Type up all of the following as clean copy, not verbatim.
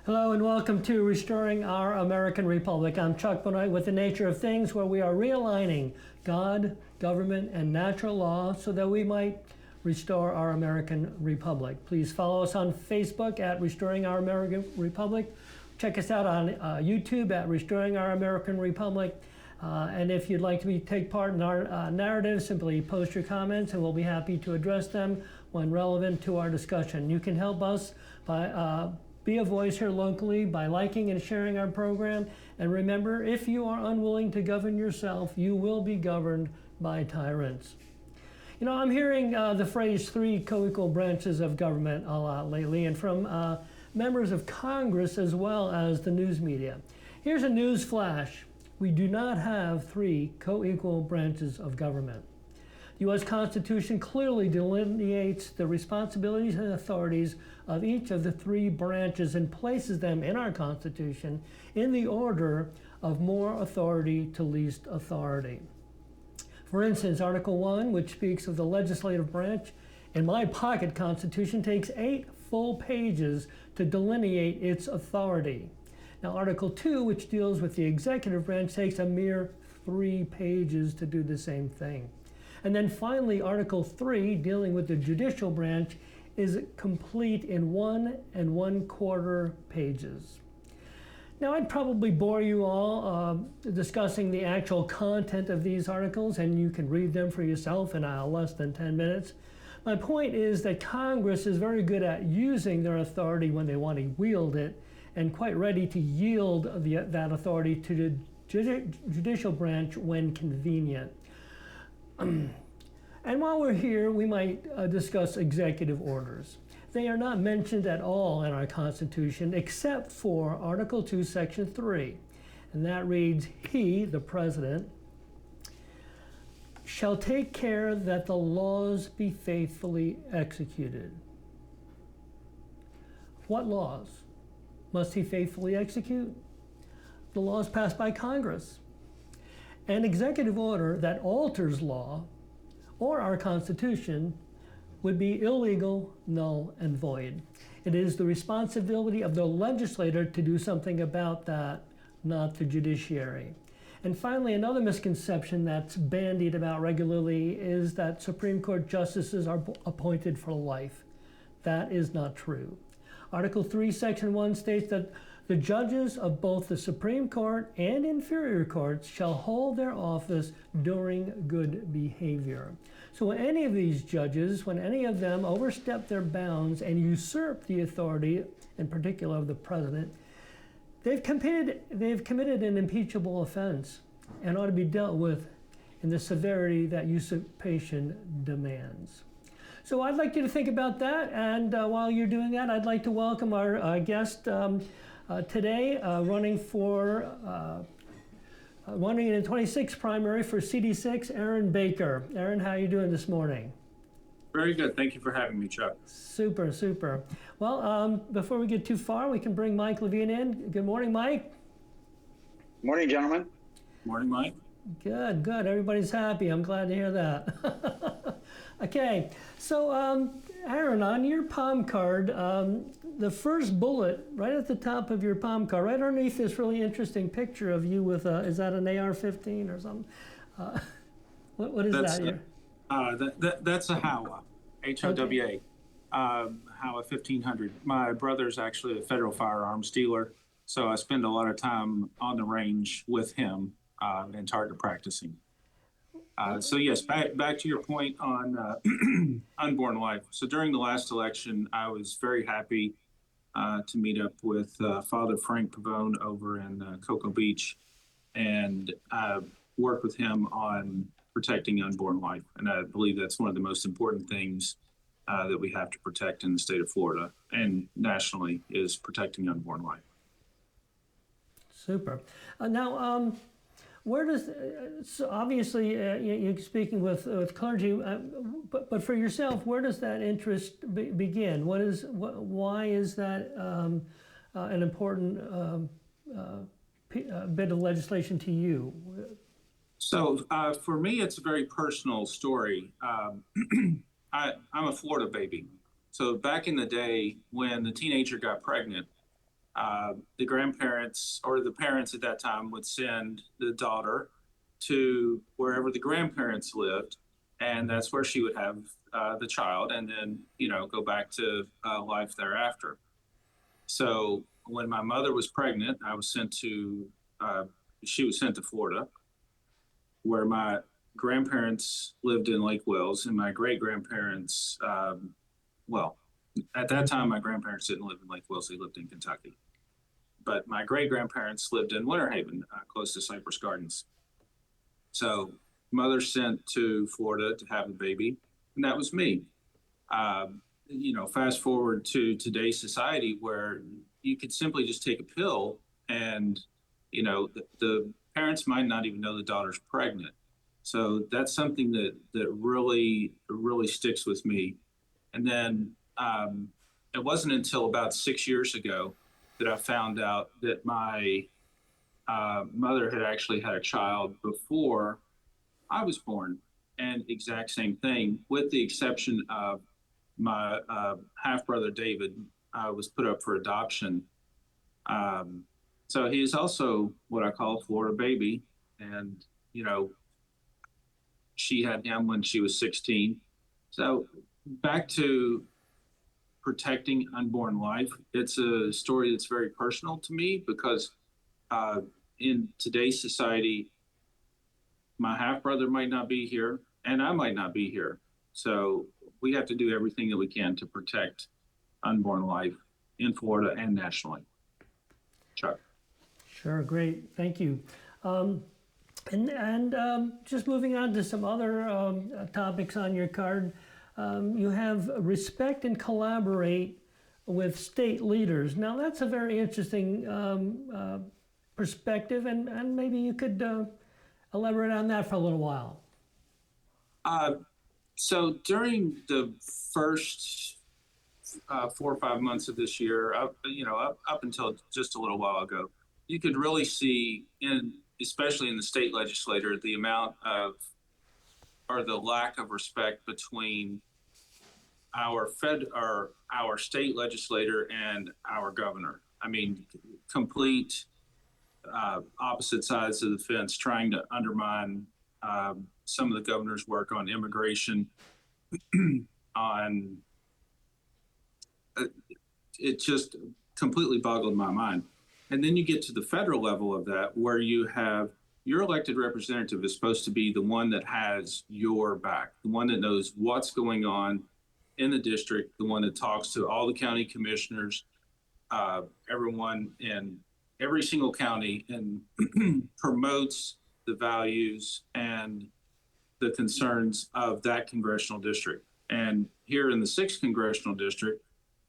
Hello and welcome to Restoring Our American Republic. I'm Chuck Benoit with The Nature of Things, where we are realigning God, government, and natural law so that we might restore our American Republic. Please follow us on Facebook at Restoring Our American Republic. Check us out on YouTube at Restoring Our American Republic. And if you'd like to take part in our narrative, simply post your comments and we'll be happy to address them when relevant to our discussion. You can help us by be a voice here locally by liking and sharing our program. And remember, if you are unwilling to govern yourself, you will be governed by tyrants. You know, I'm hearing the phrase three co-equal branches of government a lot lately, and from members of Congress as well as the news media. Here's a news flash. We do not have three co-equal branches of government. The U.S. Constitution clearly delineates the responsibilities and authorities of each of the three branches and places them in our Constitution in the order of more authority to least authority. For instance, Article 1, which speaks of the legislative branch, in my pocket Constitution takes 8 full pages to delineate its authority. Now, Article 2, which deals with the executive branch, takes a mere 3 pages to do the same thing. And then finally, Article 3, dealing with the judicial branch, is complete in 1 1/4 pages. Now, I'd probably bore you all discussing the actual content of these articles, and you can read them for yourself in less than 10 minutes. My point is that Congress is very good at using their authority when they want to wield it, and quite ready to yield that authority to the judicial branch when convenient. And while we're here, we might discuss executive orders. They are not mentioned at all in our Constitution except for Article 2, Section 3. And that reads, he, the president, shall take care that the laws be faithfully executed. What laws must he faithfully execute? The laws passed by Congress. An executive order that alters law or our Constitution would be illegal, null, and void. It is the responsibility of the legislator to do something about that, not the judiciary. And finally, another misconception that's bandied about regularly is that Supreme Court justices are appointed for life. That is not true. Article 3, Section 1 states that the judges of both the Supreme Court and inferior courts shall hold their office during good behavior. So when any of these judges, when any of them overstep their bounds and usurp the authority, in particular of the president, they've committed an impeachable offense and ought to be dealt with in the severity that usurpation demands. So I'd like you to think about that, and while you're doing that, I'd like to welcome our guest today, running in the 26th primary for CD-6, Aaron Baker. Aaron, how are you doing this morning? Very good. Thank you for having me, Chuck. Super, super. Well, before we get too far, we can bring Mike Levine in. Good morning, Mike. Morning, gentlemen. Morning, Mike. Good, good. Everybody's happy. I'm glad to hear that. Okay, so Aaron, on your palm card, the first bullet right at the top of your palm card, right underneath this really interesting picture of you with is that an AR-15 or something? What is that's that? That's a HOWA, H-O-W-A, okay. HOWA 1500. My brother's actually a federal firearms dealer, so I spend a lot of time on the range with him and target practicing. So yes, back to your point on unborn life. So during the last election, I was very happy to meet up with Father Frank Pavone over in Cocoa Beach and work with him on protecting unborn life. And I believe that's one of the most important things that we have to protect in the state of Florida and nationally is protecting unborn life. Super. Now, where does, so obviously you're speaking with clergy, but for yourself, where does that interest begin? Why is that an important bit of legislation to you? So for me, it's a very personal story. I'm a Florida baby. So back in the day when the teenager got pregnant, the grandparents or the parents at that time would send the daughter to wherever the grandparents lived, and that's where she would have the child, and then go back to life thereafter. So when my mother was pregnant, I was sent to she was sent to Florida, where my grandparents lived in Lake Wales, and my great grandparents, well, at that time my grandparents didn't live in Lake Wales; they lived in Kentucky. But my great grandparents lived in Winter Haven, close to Cypress Gardens. So mother sent to Florida to have the baby, and that was me. Fast forward to today's society where you could simply just take a pill and, the parents might not even know the daughter's pregnant. So that's something that really, really sticks with me. And then it wasn't until about 6 years ago that I found out that my mother had actually had a child before I was born, and exact same thing, with the exception of my half brother David was put up for adoption. So he's also what I call a Florida baby, and she had him when she was 16. So back to protecting unborn life, it's a story that's very personal to me because in today's society, my half brother might not be here, and I might not be here. So we have to do everything that we can to protect unborn life in Florida and nationally. Chuck. Sure, great, thank you. Just moving on to some other topics on your card, you have respect and collaborate with state leaders. Now that's a very interesting perspective, and maybe you could elaborate on that for a little while. So during the first 4 or 5 months of this year, up until just a little while ago, you could really see, especially in the state legislature, the amount of, or the lack of respect between our state legislator and our governor. I mean, complete opposite sides of the fence, trying to undermine some of the governor's work on immigration, it just completely boggled my mind. And then you get to the federal level of that, where you have your elected representative is supposed to be the one that has your back, the one that knows what's going on in the district, the one that talks to all the county commissioners, everyone in every single county, and promotes the values and the concerns of that congressional district. And here in the 6th congressional district,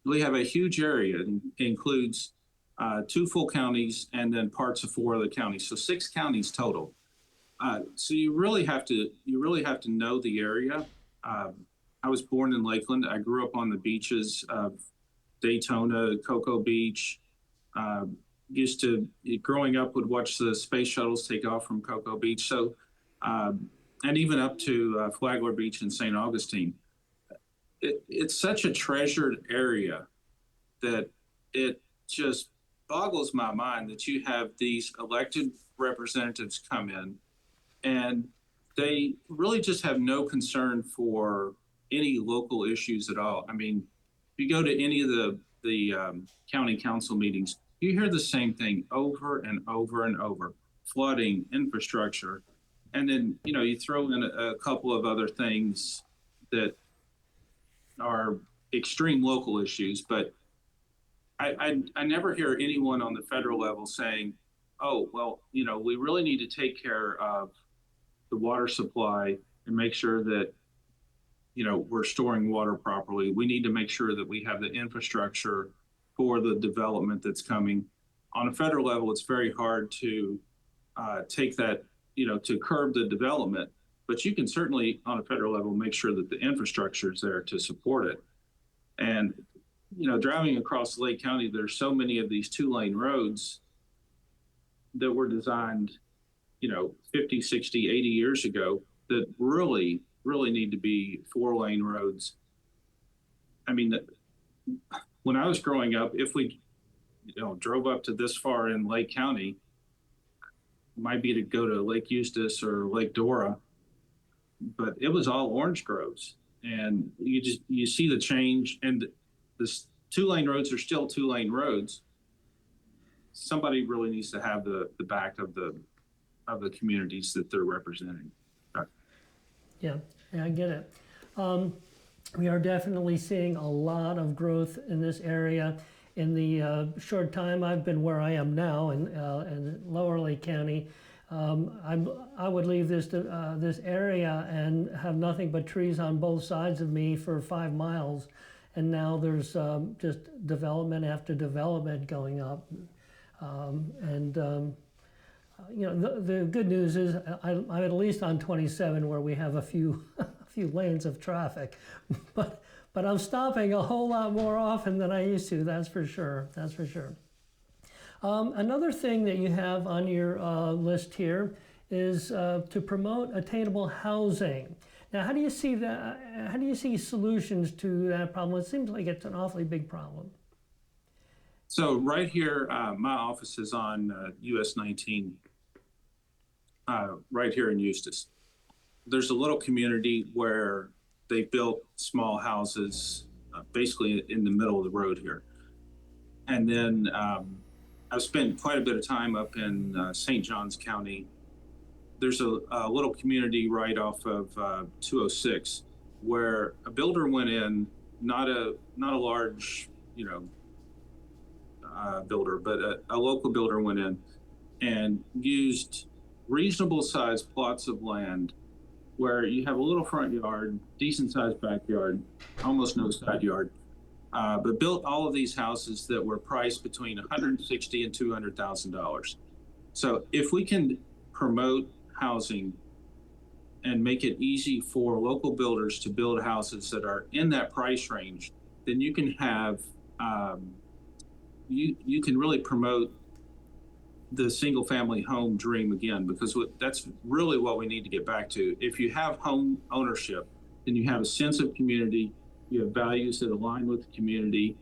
we have a huge area. It includes 2 full counties and then parts of 4 other counties, so 6 counties total. So you really have to know the area. I was born in Lakeland. I grew up on the beaches of Daytona, Cocoa Beach. Used to, growing up, would watch the space shuttles take off from Cocoa Beach. So, and even up to Flagler Beach in St. Augustine. It's such a treasured area that it just boggles my mind that you have these elected representatives come in and they really just have no concern for any local issues at all. I mean, if you go to any of the county council meetings, you hear the same thing over and over and over: flooding, infrastructure, and then you throw in a couple of other things that are extreme local issues, but I never hear anyone on the federal level saying, oh, well, we really need to take care of the water supply and make sure that, we're storing water properly. We need to make sure that we have the infrastructure for the development that's coming. On a federal level, it's very hard to take that, to curb the development, but you can certainly, on a federal level, make sure that the infrastructure is there to support it. And driving across Lake County, there's so many of these 2-lane roads that were designed, 50, 60, 80 years ago that really, really need to be 4-lane roads. I mean, when I was growing up, if drove up to this far in Lake County, might be to go to Lake Eustis or Lake Dora, but it was all orange groves, and you see the change. And this 2-lane roads are still 2-lane roads. Somebody really needs to have the back of the communities that they're representing. Yeah, I get it. We are definitely seeing a lot of growth in this area. In the short time I've been where I am now in Lower Lake County, I would leave this area and have nothing but trees on both sides of me for 5 miles, and now there's just development after development going up. The good news is I'm at least on 27 where we have a few lanes of traffic, but I'm stopping a whole lot more often than I used to. That's for sure. That's for sure. Another thing that you have on your list here is to promote attainable housing. Now, how do you see that? How do you see solutions to that problem? It seems like it's an awfully big problem. So right here, my office is on US 19, right here in Eustis. There's a little community where they built small houses basically in the middle of the road here. And then I've spent quite a bit of time up in St. Johns County. There's a little community right off of 206 where a builder went in, not a large, builder, but a local builder went in and used reasonable sized plots of land where you have a little front yard, decent sized backyard, almost no side yard, but built all of these houses that were priced between $160,000 and $200,000. So if we can promote housing and make it easy for local builders to build houses that are in that price range, then you can have you can really promote the single family home dream again, because that's really what we need to get back to. If you have home ownership, then you have a sense of community, you have values that align with the community.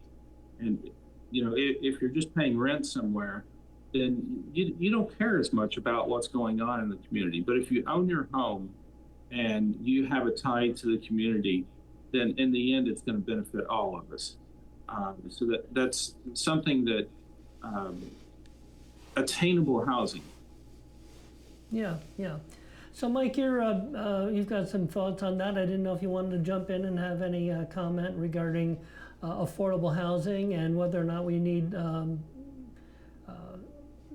And if you're just paying rent somewhere, then you don't care as much about what's going on in the community. But if you own your home and you have a tie to the community, then in the end, it's going to benefit all of us. So that's something that attainable housing. Yeah. So Mike, you've got some thoughts on that. I didn't know if you wanted to jump in and have any comment regarding affordable housing and whether or not we need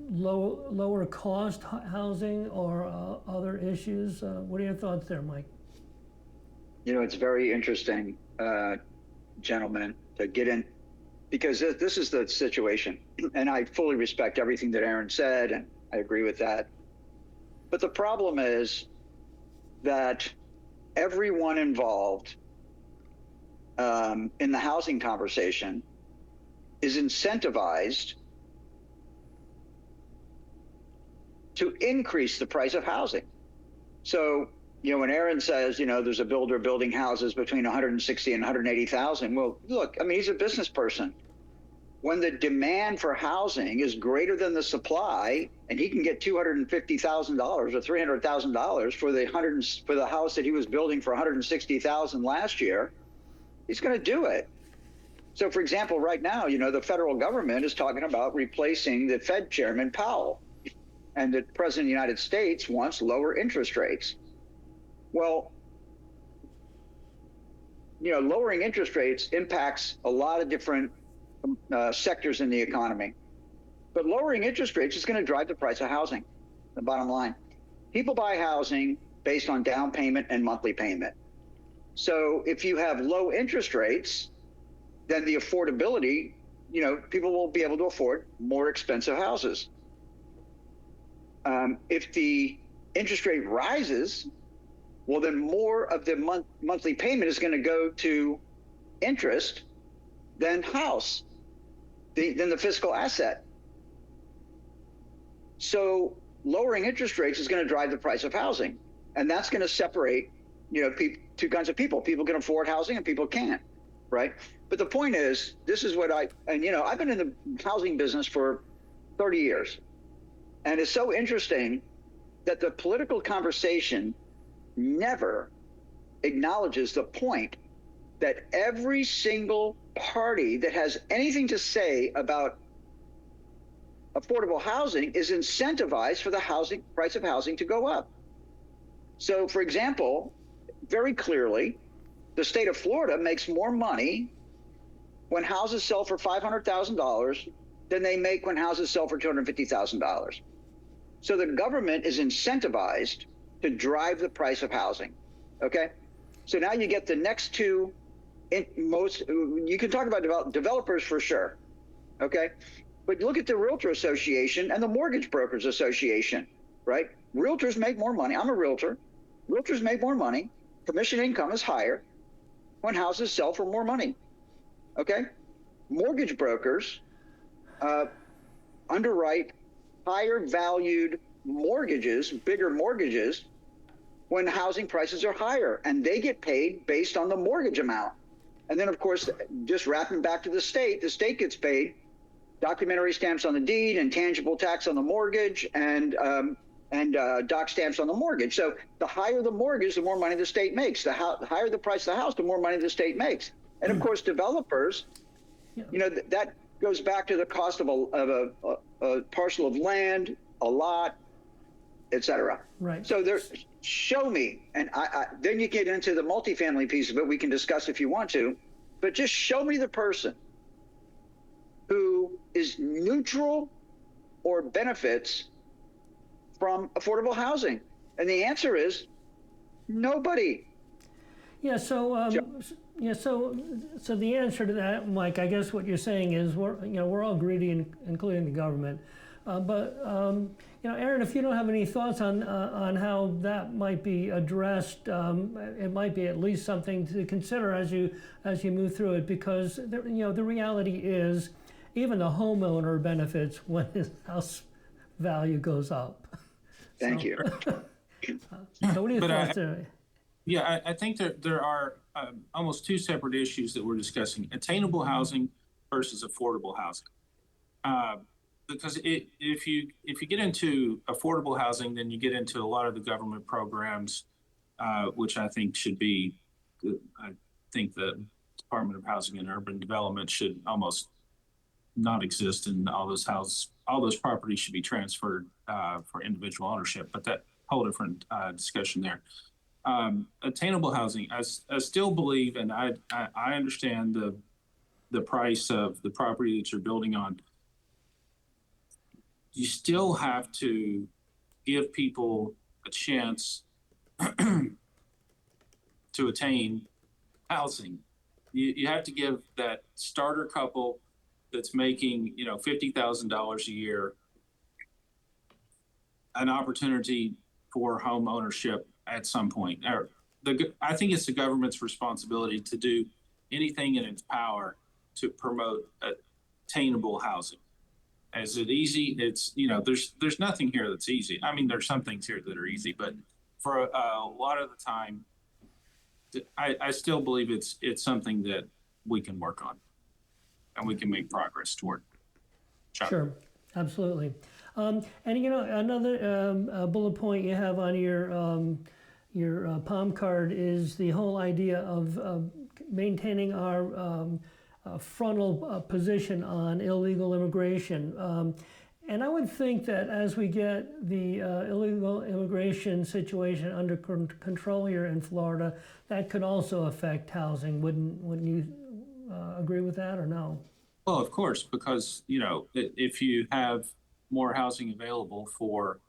lower cost housing or other issues. What are your thoughts there, Mike? It's very interesting, gentlemen, to get in, because this is the situation. And I fully respect everything that Aaron said, and I agree with that. But the problem is that everyone involved in the housing conversation is incentivized to increase the price of housing. So, when Aaron says, there's a builder building houses between 160 and 180,000, well, look, he's a business person. When the demand for housing is greater than the supply, and he can get $250,000 or $300,000 for the house that he was building for 160,000 last year, he's going to do it. So, for example, right now, the federal government is talking about replacing the Fed Chairman Powell, and the President of the United States wants lower interest rates. Well, lowering interest rates impacts a lot of different sectors in the economy. But lowering interest rates is going to drive the price of housing, the bottom line. People buy housing based on down payment and monthly payment. So if you have low interest rates, then the affordability, people will be able to afford more expensive houses. If the interest rate rises, well, then more of the monthly payment is going to go to interest than house, than the fiscal asset. So lowering interest rates is going to drive the price of housing, and that's going to separate, two kinds of people. People can afford housing and people can't, right? But the point is, this is what I've been in the housing business for 30 years. And it's so interesting that the political conversation never acknowledges the point that every single party that has anything to say about affordable housing is incentivized for the price of housing to go up. So, for example, very clearly, the state of Florida makes more money when houses sell for $500,000 than they make when houses sell for $250,000. So the government is incentivized to drive the price of housing. Okay, so now you get the next two. You can talk about developers for sure. Okay, but look at the Realtor Association and the Mortgage Brokers Association, right? Realtors make more money. I'm a realtor. Realtors make more money. Commission income is higher when houses sell for more money. Okay, mortgage brokers underwrite higher valued mortgages, bigger mortgages, when housing prices are higher, and they get paid based on the mortgage amount. And then, of course, just wrapping back to the state gets paid documentary stamps on the deed and tangible tax on the mortgage and doc stamps on the mortgage. So the higher the mortgage, the more money the state makes. The higher the price of the house, the more money the state makes. And of course, developers, that goes back to the cost of a parcel of land, a lot, et cetera. Right. So show me, and then you get into the multifamily piece of it. We can discuss if you want to, but just show me the person who is neutral or benefits from affordable housing. And the answer is nobody. Yeah. So so the answer to that, Mike, I guess what you're saying is we're all greedy, including the government. But Aaron, if you don't have any thoughts on how that might be addressed, it might be at least something to consider as you move through it, because the reality is, even the homeowner benefits when his house value goes up. Thank you. So what are your thoughts there? Yeah, I think that there are almost two separate issues that we're discussing: attainable housing versus affordable housing. Because if you get into affordable housing, then you get into a lot of the government programs, which I think should be. I think the Department of Housing and Urban Development should almost not exist, and all those properties should be transferred for individual ownership. But that whole different discussion there. Attainable housing, I still believe, and I understand the price of the property that you're building on. You still have to give people a chance to attain housing. You have to give that starter couple that's making $50,000 a year an opportunity for home ownership at some point. I think it's the government's responsibility to do anything in its power to promote attainable housing. Is it easy? It's there's nothing here that's easy. I mean, there's some things here that are easy, but for a lot of the time, I still believe it's something that we can work on and we can make progress toward. Chuck. Sure, absolutely. And another bullet point you have on your palm card is the whole idea of maintaining our frontal position on illegal immigration. And I would think that as we get the illegal immigration situation under control here in Florida, that could also affect housing. Wouldn't you agree with that, or no? Well, of course, because if you have more housing available for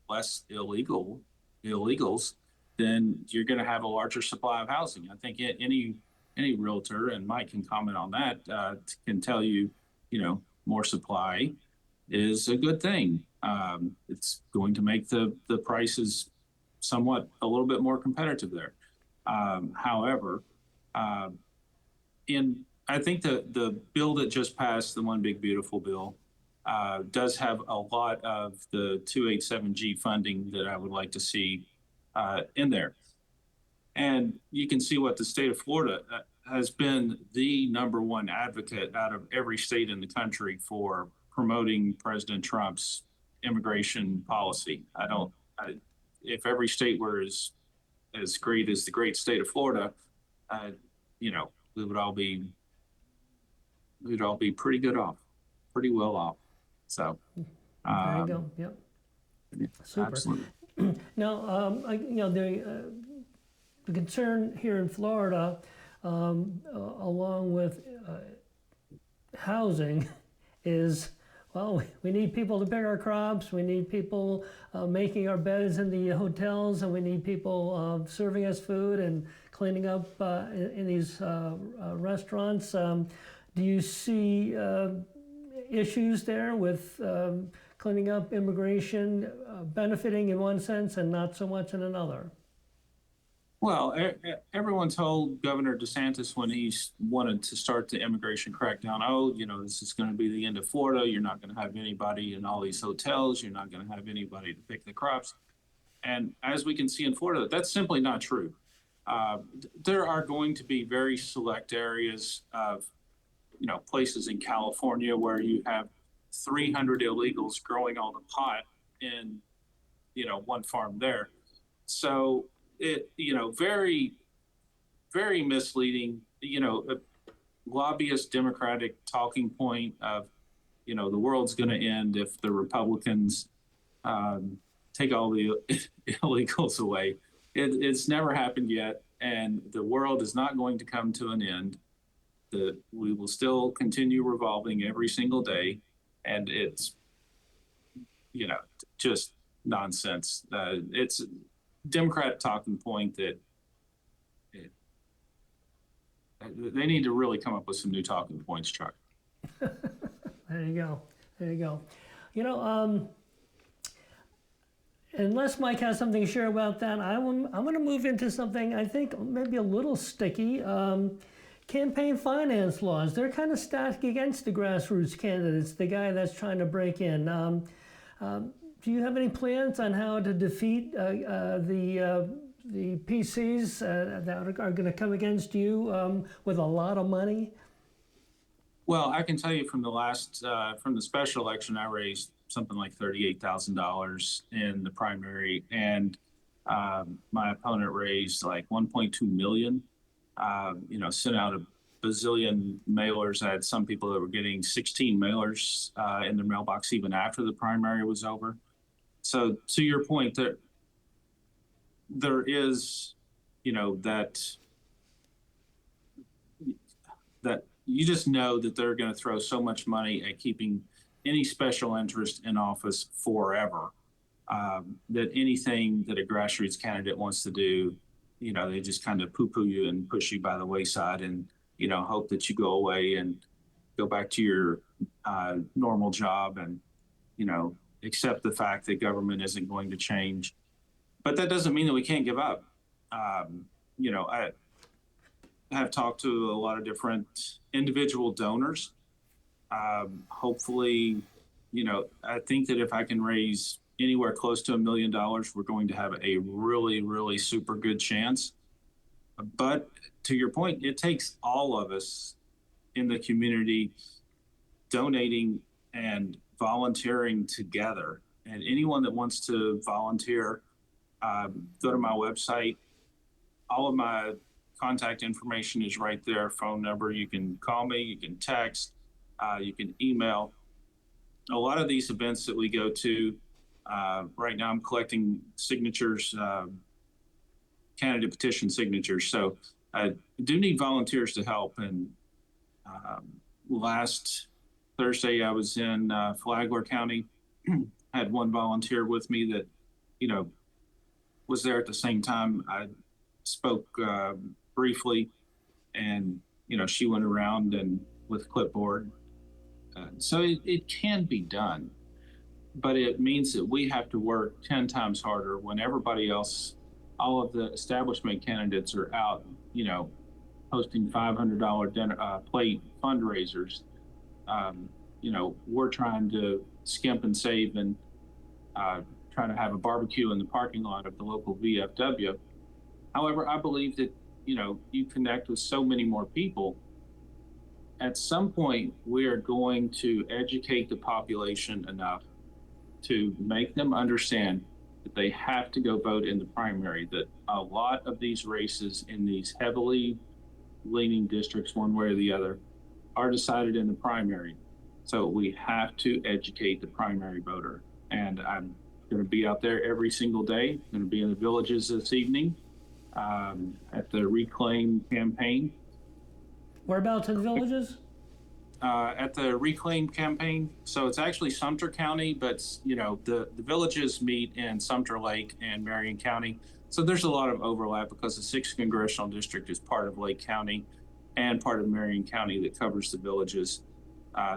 less illegals, then you're going to have a larger supply of housing. I think any realtor, and Mike can comment on that, can tell you, more supply is a good thing. It's going to make the prices somewhat a little bit more competitive there. However, I think the bill that just passed, the One Big Beautiful Bill, does have a lot of the 287G funding that I would like to see in there. And you can see what the state of Florida has been the #1 advocate out of every state in the country for promoting President Trump's immigration policy. If every state were as great as the great state of Florida, uh, you know, we would all be we'd all be pretty good off, pretty well off. So, There you um, go. Yep. yeah, Super. absolutely. Now, the concern here in Florida, along with housing, is, well, we need people to pick our crops. We need people making our beds in the hotels, and we need people serving us food and cleaning up in these restaurants. Do you see issues there with cleaning up immigration, benefiting in one sense and not so much in another? Well, everyone told Governor DeSantis when he wanted to start the immigration crackdown, oh, this is going to be the end of Florida. You're not going to have anybody in all these hotels. You're not going to have anybody to pick the crops. And as we can see in Florida, that's simply not true. There are going to be very select areas of, places in California where you have 300 illegals growing all the pot in, one farm there. So it, very, very misleading, a lobbyist Democratic talking point of, the world's going to end if the Republicans take all the illegals away. It's never happened yet, and the world is not going to come to an end. We will still continue revolving every single day, and it's, just nonsense. It's a Democrat talking point that they need to really come up with some new talking points, Chuck. There you go. There you go. Unless Mike has something to share about that, I'm going to move into something I think maybe a little sticky. Campaign finance laws. They're kind of stacked against the grassroots candidates, the guy that's trying to break in. Do you have any plans on how to defeat the PCs that are going to come against you with a lot of money? Well, I can tell you from the special election, I raised something like $38,000 in the primary, and my opponent raised like 1.2 million. Sent out a bazillion mailers. I had some people that were getting 16 mailers in their mailbox even after the primary was over. So to your point, there is, that you just know that they're going to throw so much money at keeping any special interest in office forever, that anything that a grassroots candidate wants to do, they just kind of poo-poo you and push you by the wayside and, hope that you go away and go back to your normal job and, accept the fact that government isn't going to change. But that doesn't mean that we can't give up. I have talked to a lot of different individual donors. Hopefully, I think that if I can raise anywhere close to $1 million, we're going to have a really, really super good chance. But to your point, it takes all of us in the community donating and volunteering together. And anyone that wants to volunteer, go to my website. All of my contact information is right there, phone number. You can call me, you can text, you can email. A lot of these events that we go to, right now I'm collecting signatures, candidate petition signatures. So I do need volunteers to help. And last Thursday I was in Flagler County. I had one volunteer with me that, was there at the same time. I spoke briefly, and, she went around and with clipboard. So it can be done, but it means that we have to work 10 times harder when everybody else, all of the establishment candidates are out, hosting $500 dinner, plate fundraisers. We're trying to skimp and save and trying to have a barbecue in the parking lot of the local VFW. However, I believe that you connect with so many more people. At some point, we are going to educate the population enough to make them understand that they have to go vote in the primary, that a lot of these races in these heavily leaning districts, one way or the other, are decided in the primary. So we have to educate the primary voter. And I'm going to be out there every single day. I'm going to be in the villages this evening at the Reclaim campaign. Whereabouts in the villages? At the Reclaim campaign. So it's actually Sumter County, but the villages meet in Sumter Lake and Marion County. So there's a lot of overlap because the 6th congressional district is part of Lake County and part of Marion County that covers the villages.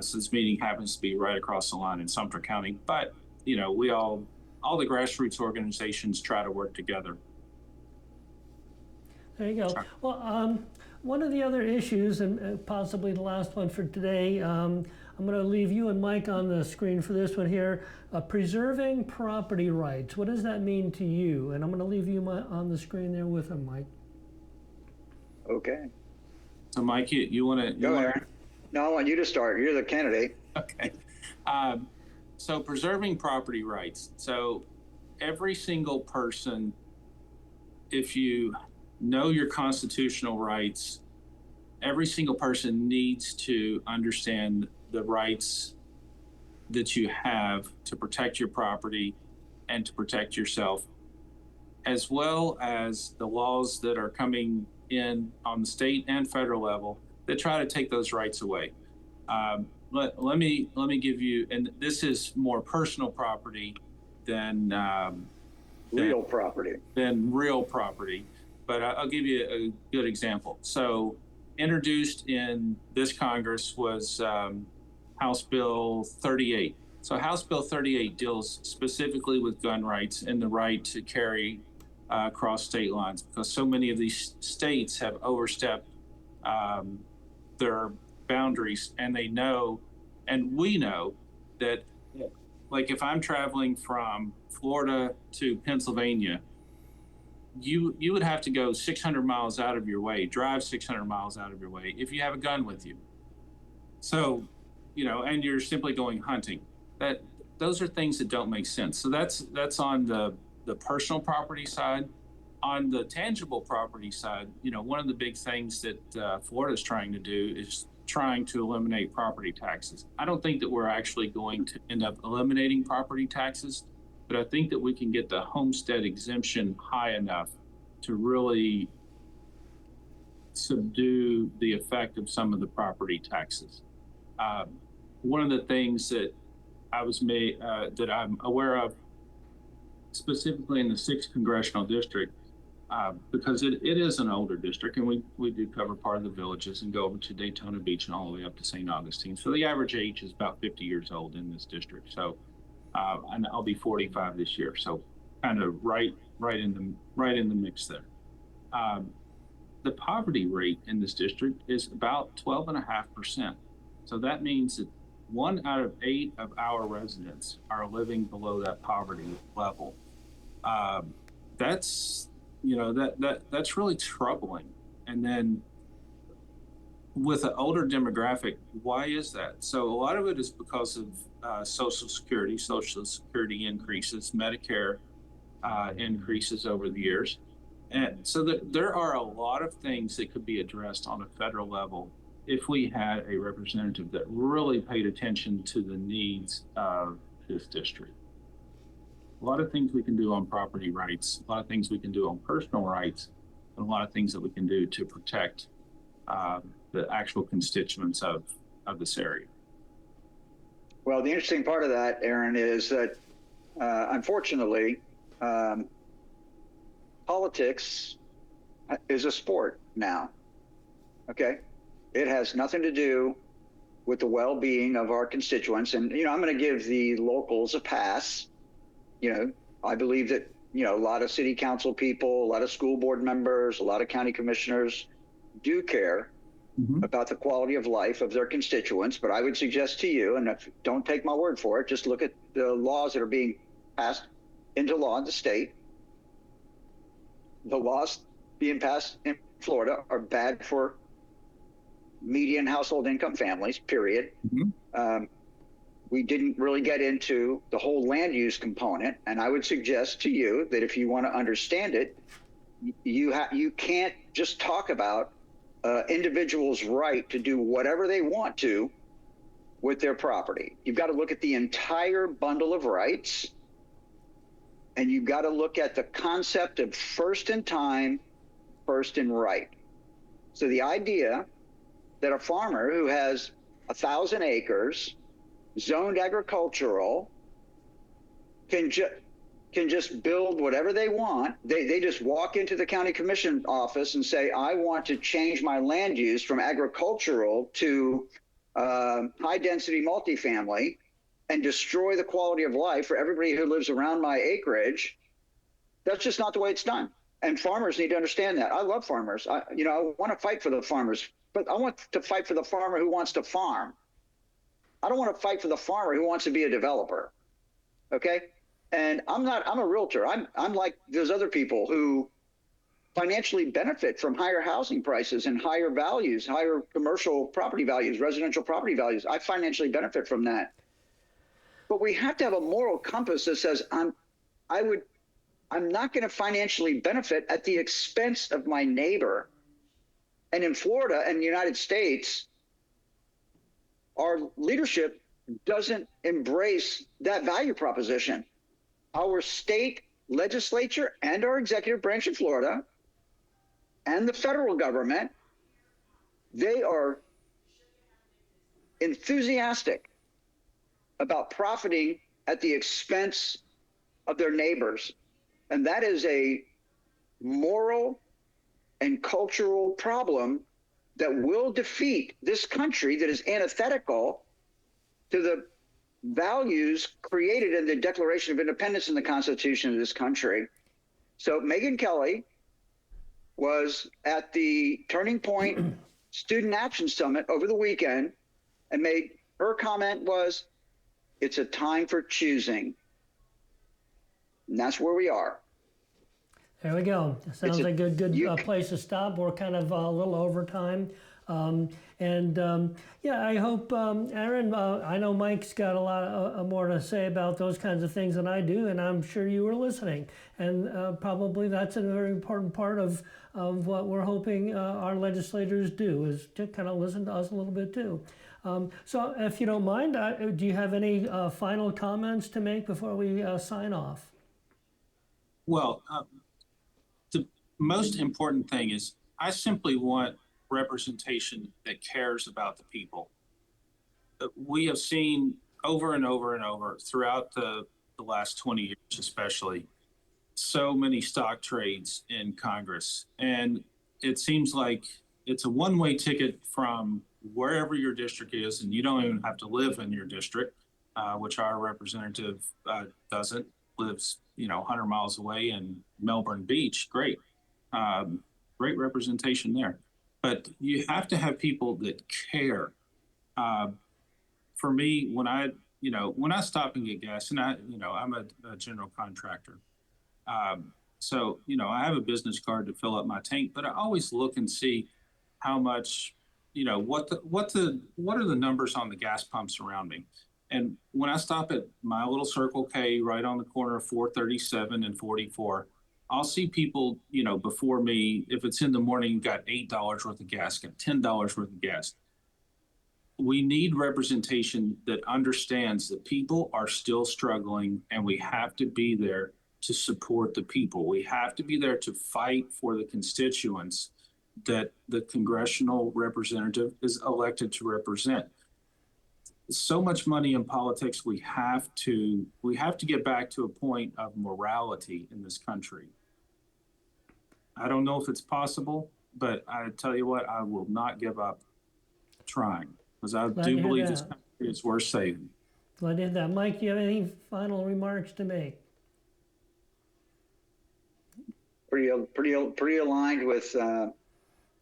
So this meeting happens to be right across the line in Sumter County. But we all the grassroots organizations try to work together. There you go. Sorry. Well, one of the other issues, and possibly the last one for today, I'm going to leave you and Mike on the screen for this one here. Preserving property rights. What does that mean to you? And I'm going to leave you on the screen there with him, Mike. Okay. So, Mike, you want to go ahead? No, I want you to start. You're the candidate. Okay. So preserving property rights. So every single person, if you know your constitutional rights, every single person needs to understand the rights that you have to protect your property and to protect yourself, as well as the laws that are coming in on the state and federal level that try to take those rights away. Let me give you, and this is more personal property than real property. But I'll give you a good example. So introduced in this Congress was House Bill 38. So House Bill 38 deals specifically with gun rights and the right to carry across state lines, because so many of these states have overstepped their boundaries, and they know, and we know that, like if I'm traveling from Florida to Pennsylvania, you would have to go 600 miles out of your way, drive 600 miles out of your way if you have a gun with you. So, and you're simply going hunting. Those are things that don't make sense. So that's on the personal property side. On the tangible property side, one of the big things that Florida's trying to do is trying to eliminate property taxes. I don't think that we're actually going to end up eliminating property taxes, but I think that we can get the homestead exemption high enough to really subdue the effect of some of the property taxes. One of the things that that I'm aware of, specifically in the 6th congressional district, because it is an older district, and we do cover part of the villages and go over to Daytona Beach and all the way up to St. Augustine. So the average age is about 50 years old in this district. So, and I'll be 45 this year. So kind of right in the mix there. The poverty rate in this district is about 12.5%. So that means that 1 out of 8 of our residents are living below that poverty level. That's that's really troubling. And then with an older demographic, why is that? So a lot of it is because of Social Security increases, Medicare increases over the years. And so there are a lot of things that could be addressed on a federal level if we had a representative that really paid attention to the needs of this district. A lot of things we can do on property rights, a lot of things we can do on personal rights, and a lot of things that we can do to protect the actual constituents of this area. Well, the interesting part of that, Aaron, is that unfortunately, politics is a sport now. Okay? It has nothing to do with the well-being of our constituents. And, I'm going to give the locals a pass. I believe that, a lot of city council people, a lot of school board members, a lot of county commissioners do care about the quality of life of their constituents. But I would suggest to you, and don't take my word for it, just look at the laws that are being passed into law in the state. The laws being passed Florida are bad for median household income families, period. We didn't really get into the whole land use component. And I would suggest to you that if you want to understand it, you can't just talk about individuals' right to do whatever they want to with their property. You've got to look at the entire bundle of rights, and you've got to look at the concept of first in time, first in right. So the idea that a farmer who has 1,000 acres zoned agricultural can just build whatever they want. They just walk into the county commission office and say, I want to change my land use from agricultural to high density multifamily, and destroy the quality of life for everybody who lives around my acreage. That's just not the way it's done. And farmers need to understand that. I love farmers. I want to fight for the farmers, but I want to fight for the farmer who wants to farm. I don't want to fight for the farmer who wants to be a developer. Okay? And I'm a realtor. I'm like those other people who financially benefit from higher housing prices and higher values, higher commercial property values, residential property values. I financially benefit from that. But we have to have a moral compass that says I'm not going to financially benefit at the expense of my neighbor. And in Florida and the United States, our leadership doesn't embrace that value proposition. Our state legislature and our executive branch in Florida and the federal government, they are enthusiastic about profiting at the expense of their neighbors. And that is a moral and cultural problem that will defeat this country that is antithetical to the values created in the Declaration of Independence and the Constitution of this country. So Megyn Kelly was at the Turning Point Student Action Summit over the weekend and her comment was, it's a time for choosing. And that's where we are. There we go. Sounds like a good place to stop. We're kind of a little over time. Yeah, I hope, Aaron, I know Mike's got a lot more to say about those kinds of things than I do, and I'm sure you were listening. And probably that's a very important part of what we're hoping our legislators do, is to kind of listen to us a little bit too. So if you don't mind, do you have any final comments to make before we sign off? Well, the most important thing is I simply want representation that cares about the people. We have seen over and over and over throughout the last 20 years, especially, so many stock trades in Congress. And it seems like it's a one-way ticket from wherever your district is, and you don't even have to live in your district, which our representative doesn't, lives 100 miles away in Melbourne Beach. Great representation there. But you have to have people that care. For me, when I stop and get gas, and I'm a general contractor, so I have a business card to fill up my tank, but I always look and see how much, what are the numbers on the gas pumps around me. And when I stop at my little Circle K right on the corner of 437 and 44, I'll see people, before me, if it's in the morning, got $8 worth of gas, got $10 worth of gas. We need representation that understands that people are still struggling, and we have to be there to support the people. We have to be there to fight for the constituents that the congressional representative is elected to represent. So much money in politics, we have to get back to a point of morality in this country. I don't know if it's possible, but I tell you what, I will not give up trying, because I do believe this country is worth saving. Glad to hear that. Mike, do you have any final remarks to make? Pretty aligned with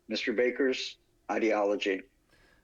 Mr. Baker's ideology.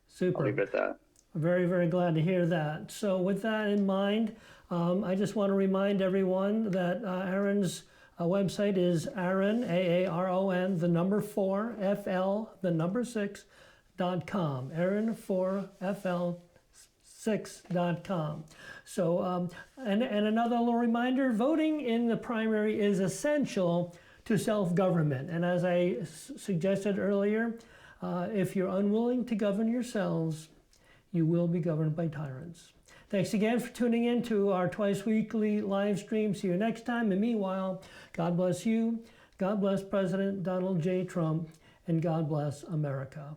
Super. I'll leave it at that. Very, very glad to hear that. So with that in mind, I just want to remind everyone that Aaron's Our website is Aaron, AARON, the number 4, FL, the number 6.com. Aaron4FL6.com. So, and another little reminder, voting in the primary is essential to self-government. And as I suggested earlier, if you're unwilling to govern yourselves, you will be governed by tyrants. Thanks again for tuning in to our twice weekly live stream. See you next time. And meanwhile, God bless you, God bless President Donald J. Trump, and God bless America.